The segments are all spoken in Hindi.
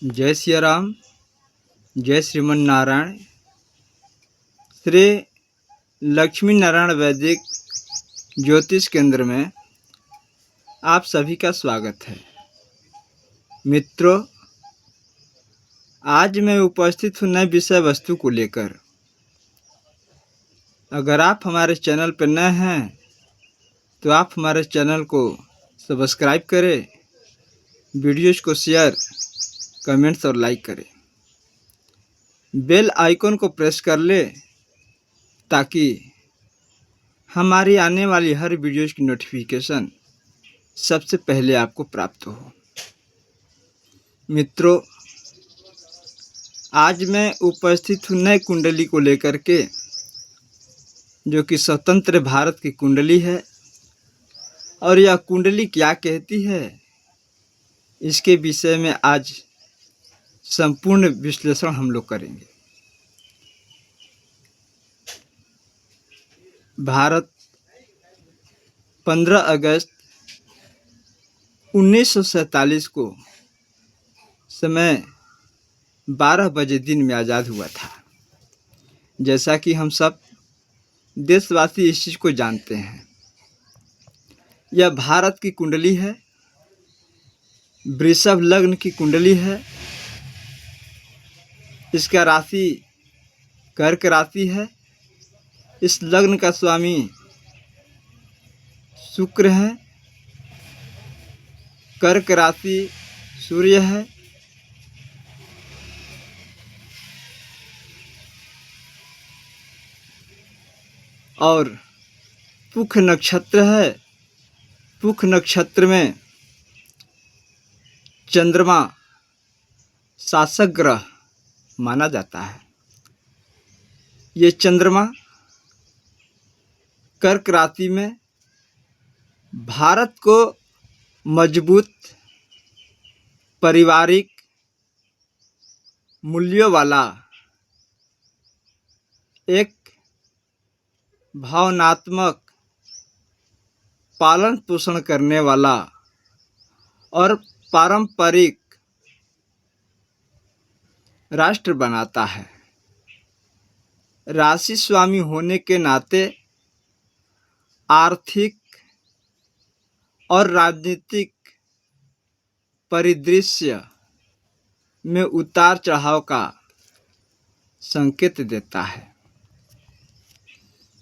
जय सिया राम। जय श्रीमन नारायण। श्री लक्ष्मी नारायण वैदिक ज्योतिष केंद्र में आप सभी का स्वागत है। मित्रों, आज मैं उपस्थित हूँ नए विषय वस्तु को लेकर। अगर आप हमारे चैनल पर नए हैं तो आप हमारे चैनल को सब्सक्राइब करें, वीडियोज़ को शेयर, कमेंट्स और लाइक करें। बेल आइकन को प्रेस कर ले ताकि हमारी आने वाली हर वीडियोज़ की नोटिफिकेशन सबसे पहले आपको प्राप्त हो। मित्रों, आज मैं उपस्थित हूँ नए कुंडली को लेकर के, जो कि स्वतंत्र भारत की कुंडली है। और यह कुंडली क्या कहती है, इसके विषय में आज संपूर्ण विश्लेषण हम लोग करेंगे। भारत 15 अगस्त 1947 को समय 12 बजे दिन में आज़ाद हुआ था। जैसा कि हम सब देशवासी इस चीज़ को जानते हैं। यह भारत की कुंडली है, वृषभ लग्न की कुंडली है। इसका राशि कर्क राशि है। इस लग्न का स्वामी शुक्र है। कर्क राशि सूर्य है। और पुख नक्षत्र है। पुख नक्षत्र में चंद्रमा शासक ग्रह माना जाता है। ये चंद्रमा कर्क राशि में भारत को मजबूत पारिवारिक मूल्यों वाला एक भावनात्मक पालन पोषण करने वाला और पारंपरिक राष्ट्र बनाता है। राशि स्वामी होने के नाते आर्थिक और राजनीतिक परिदृश्य में उतार चढ़ाव का संकेत देता है।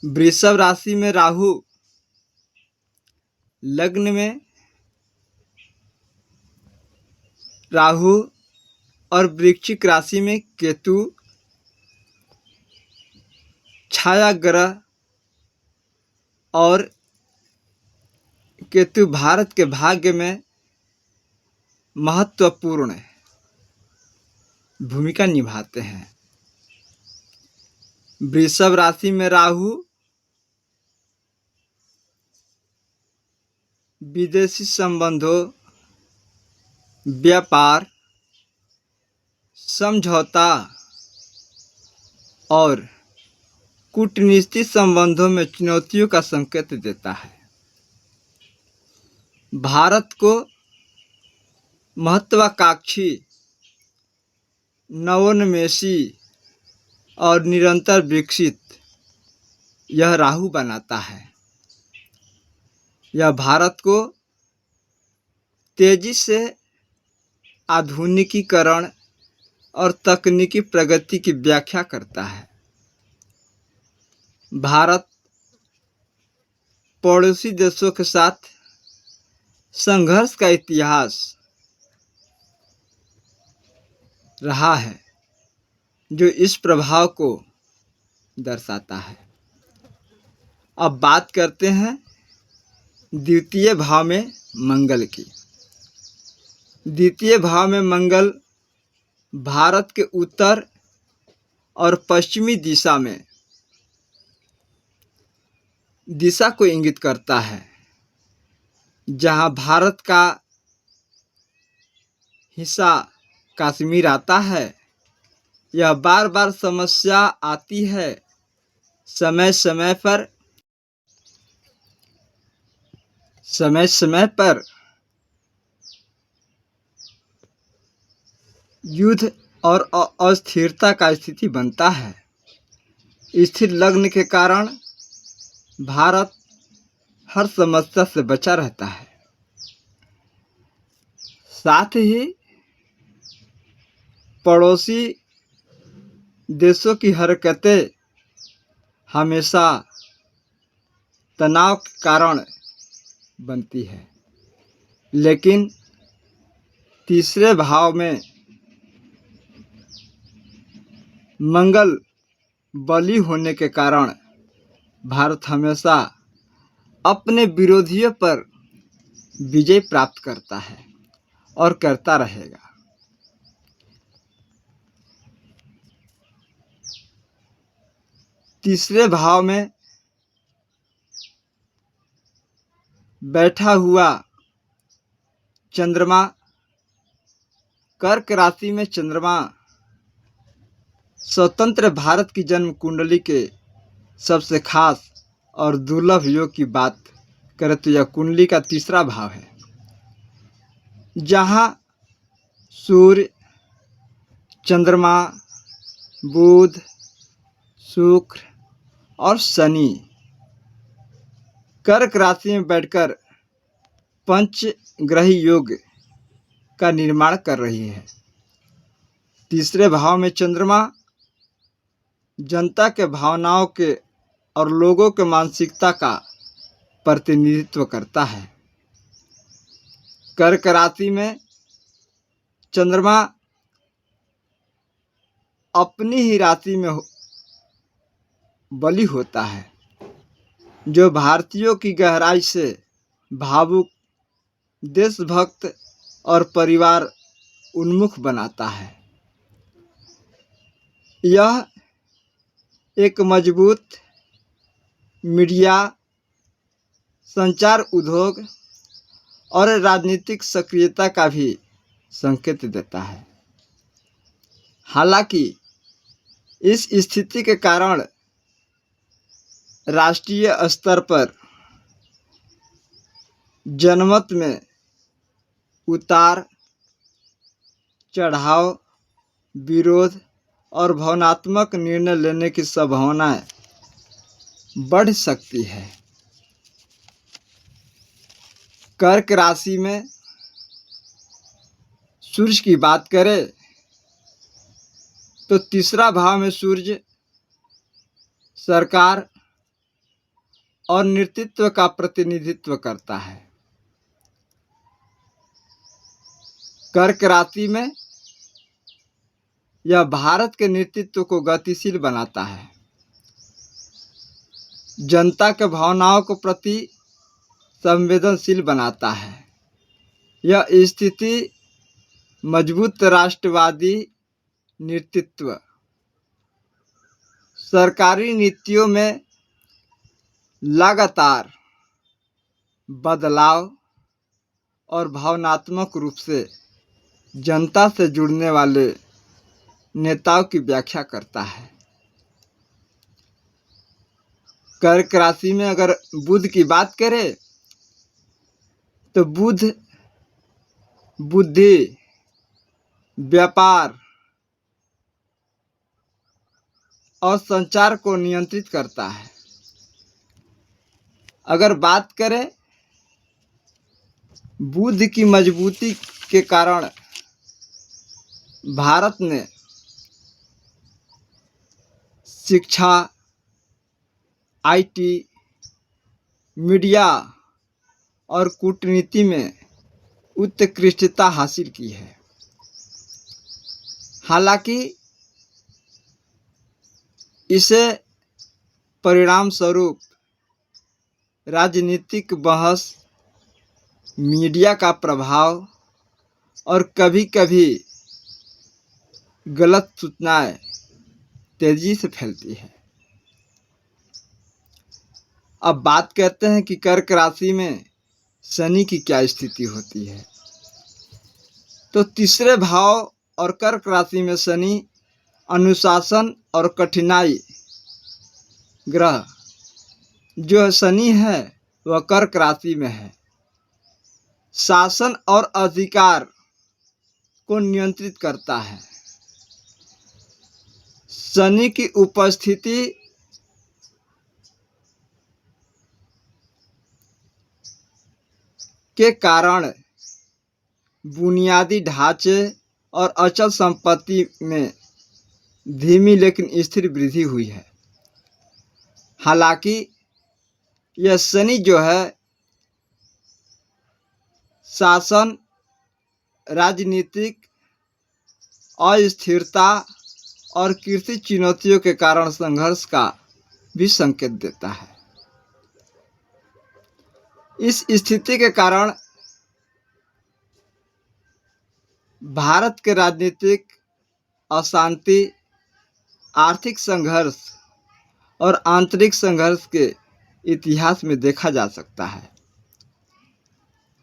वृषभ राशि में राहु, लग्न में राहु और वृश्चिक राशि में केतु, छाया ग्रह। और केतु भारत के भाग्य में महत्वपूर्ण भूमिका निभाते हैं। वृषभ राशि में राहु विदेशी संबंधों, व्यापार, समझौता और कूटनीतिक संबंधों में चुनौतियों का संकेत देता है। भारत को महत्वाकांक्षी, नवोन्मेषी और निरंतर विकसित यह राहु बनाता है। यह भारत को तेजी से आधुनिकीकरण और तकनीकी प्रगति की व्याख्या करता है। भारत पड़ोसी देशों के साथ संघर्ष का इतिहास रहा है, जो इस प्रभाव को दर्शाता है। अब बात करते हैं द्वितीय भाव में मंगल की। द्वितीय भाव में मंगल भारत के उत्तर और पश्चिमी दिशा को इंगित करता है। जहां भारत का हिस्सा कश्मीर आता है, यह बार बार समस्या आती है। समय समय पर युद्ध और अस्थिरता का स्थिति बनता है। स्थिर लग्न के कारण भारत हर समस्या से बचा रहता है। साथ ही पड़ोसी देशों की हरकतें हमेशा तनाव के कारण बनती है। लेकिन तीसरे भाव में मंगल बली होने के कारण भारत हमेशा अपने विरोधियों पर विजय प्राप्त करता है और करता रहेगा। तीसरे भाव में बैठा हुआ चंद्रमा, कर्क राशि में चंद्रमा स्वतंत्र भारत की जन्म कुंडली के सबसे खास और दुर्लभ योग की बात करें तो यह कुंडली का तीसरा भाव है, जहां सूर्य, चंद्रमा, बुध, शुक्र और शनि कर्क राशि में बैठकर पंचग्रही योग का निर्माण कर रही है। तीसरे भाव में चंद्रमा जनता के भावनाओं के और लोगों के मानसिकता का प्रतिनिधित्व करता है। कर्क राशि में चंद्रमा अपनी ही राशि में बली होता है, जो भारतीयों की गहराई से भावुक, देशभक्त और परिवार उन्मुख बनाता है। यह एक मजबूत मीडिया, संचार उद्योग और राजनीतिक सक्रियता का भी संकेत देता है। हालांकि इस स्थिति के कारण राष्ट्रीय स्तर पर जनमत में उतार चढ़ाव, विरोध और भावनात्मक निर्णय लेने की संभावनाएं बढ़ सकती है। कर्क राशि में सूर्य की बात करें तो तीसरा भाव में सूर्य सरकार और नेतृत्व का प्रतिनिधित्व करता है। कर्क राशि में यह भारत के नेतृत्व को गतिशील बनाता है, जनता के भावनाओं को प्रति संवेदनशील बनाता है। यह स्थिति मजबूत राष्ट्रवादी नेतृत्व, सरकारी नीतियों में लगातार बदलाव और भावनात्मक रूप से जनता से जुड़ने वाले नेताओं की व्याख्या करता है। कर्क राशि में अगर बुध की बात करें तो बुध बुद्धि, व्यापार और संचार को नियंत्रित करता है। अगर बात करें बुध की मजबूती के कारण भारत ने शिक्षा, आईटी, मीडिया और कूटनीति में उत्कृष्टता हासिल की है। हालांकि इसे परिणाम स्वरूप राजनीतिक बहस, मीडिया का प्रभाव और कभी-कभी गलत सूचनाएं तेजी से फैलती है। अब बात करते हैं कि कर्क राशि में शनि की क्या स्थिति होती है। तो तीसरे भाव और कर्क राशि में शनि अनुशासन और कठिनाई ग्रह, जो शनि है वह कर्क राशि में है। शासन और अधिकार को नियंत्रित करता है। शनि की उपस्थिति के कारण बुनियादी ढांचे और अचल संपत्ति में धीमी लेकिन स्थिर वृद्धि हुई है। हालांकि यह शनि जो है शासन, राजनीतिक अस्थिरता और कृषि चुनौतियों के कारण संघर्ष का भी संकेत देता है। इस स्थिति के कारण भारत के राजनीतिक अशांति, आर्थिक संघर्ष और आंतरिक संघर्ष के इतिहास में देखा जा सकता है।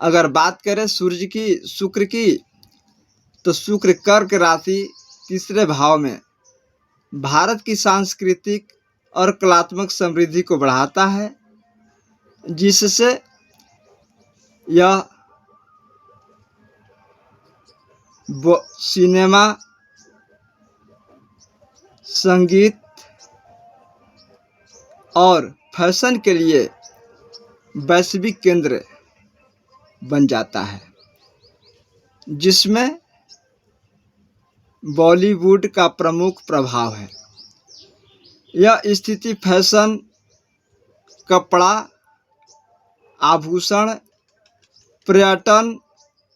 अगर बात करें शुक्र की, तो शुक्र कर्क राशि तीसरे भाव में भारत की सांस्कृतिक और कलात्मक समृद्धि को बढ़ाता है, जिससे यह सिनेमा, संगीत और फैशन के लिए वैश्विक केंद्र बन जाता है, जिसमें बॉलीवुड का प्रमुख प्रभाव है। यह स्थिति फैशन, कपड़ा, आभूषण, पर्यटन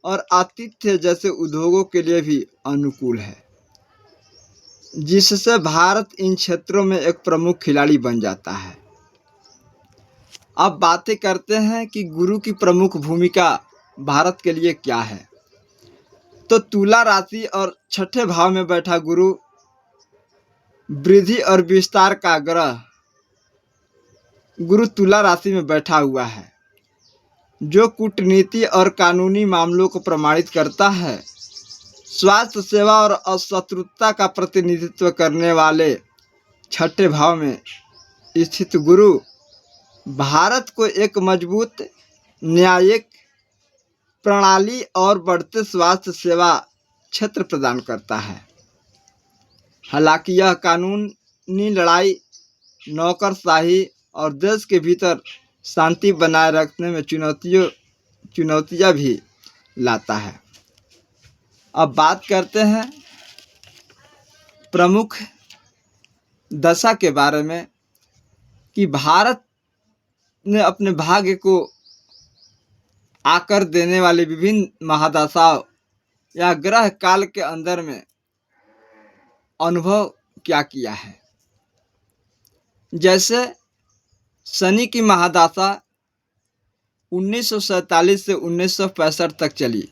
और आतिथ्य जैसे उद्योगों के लिए भी अनुकूल है, जिससे भारत इन क्षेत्रों में एक प्रमुख खिलाड़ी बन जाता है। अब बातें करते हैं कि गुरु की प्रमुख भूमिका भारत के लिए क्या है। तो तुला राशि और छठे भाव में बैठा गुरु वृद्धि और विस्तार का ग्रह गुरु तुला राशि में बैठा हुआ है, जो कूटनीति और कानूनी मामलों को प्रमाणित करता है। स्वास्थ्य सेवा और शत्रुता का प्रतिनिधित्व करने वाले छठे भाव में स्थित गुरु भारत को एक मजबूत न्यायिक प्रणाली और बढ़ते स्वास्थ्य सेवा क्षेत्र प्रदान करता है। हालांकि यह कानूनी लड़ाई, नौकरशाही और देश के भीतर शांति बनाए रखने में चुनौतियां भी लाता है। अब बात करते हैं प्रमुख दशा के बारे में कि भारत ने अपने भाग्य को आकर देने वाले विभिन्न महादशाओं या ग्रह काल के अंदर में अनुभव क्या किया है। जैसे शनि की महादशा 1947 से 1965 तक चली।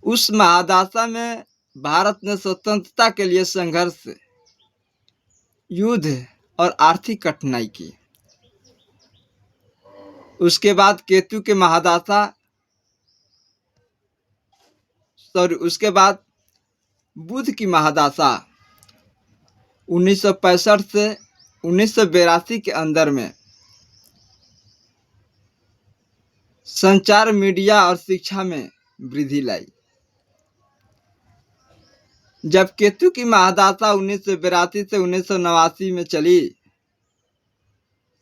उस महादशा में भारत ने स्वतंत्रता के लिए संघर्ष, युद्ध और आर्थिक कठिनाई की। उसके बाद केतु के महादशा उसके बाद बुध की महादशा 1965 से 1982 के अंदर में संचार, मीडिया और शिक्षा में वृद्धि लाई। जब केतु की महादशा 1982 से 1989 में चली,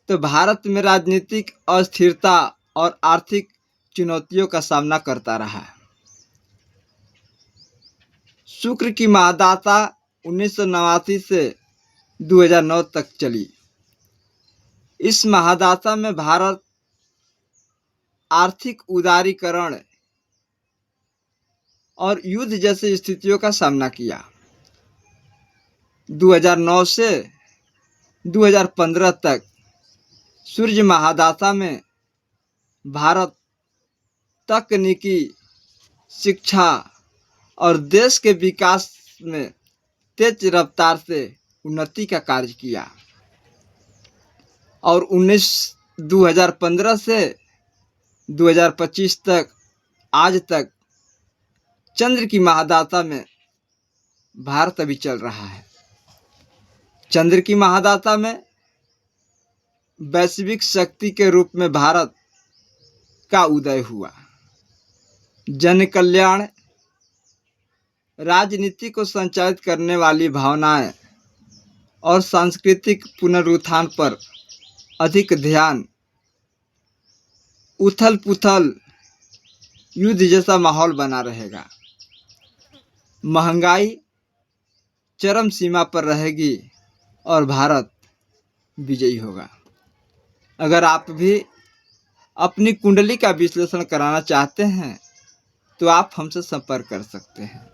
तो भारत में राजनीतिक अस्थिरता और आर्थिक चुनौतियों का सामना करता रहा। शुक्र की महादशा 1989 से 2009 तक चली। इस महादशा में भारत आर्थिक उदारीकरण और युद्ध जैसी स्थितियों का सामना किया। 2009 से 2015 तक सूर्य महादशा में भारत तकनीकी, शिक्षा और देश के विकास में तेज रफ्तार से उन्नति का कार्य किया। और 2015 से 2025 तक आज तक चंद्र की महादशा में भारत अभी चल रहा है। चंद्र की महादशा में वैश्विक शक्ति के रूप में भारत का उदय हुआ। जन कल्याण, राजनीति को संचालित करने वाली भावनाएं और सांस्कृतिक पुनरुत्थान पर अधिक ध्यान, उथल पुथल, युद्ध जैसा माहौल बना रहेगा। महंगाई चरम सीमा पर रहेगी और भारत विजयी होगा। अगर आप भी अपनी कुंडली का विश्लेषण कराना चाहते हैं तो आप हमसे संपर्क कर सकते हैं।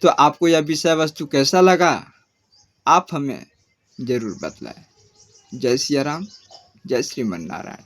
तो आपको यह विषय वस्तु कैसा लगा, आप हमें जरूर बतलाएं। जय सिया राम, जय श्रीमन नारायण।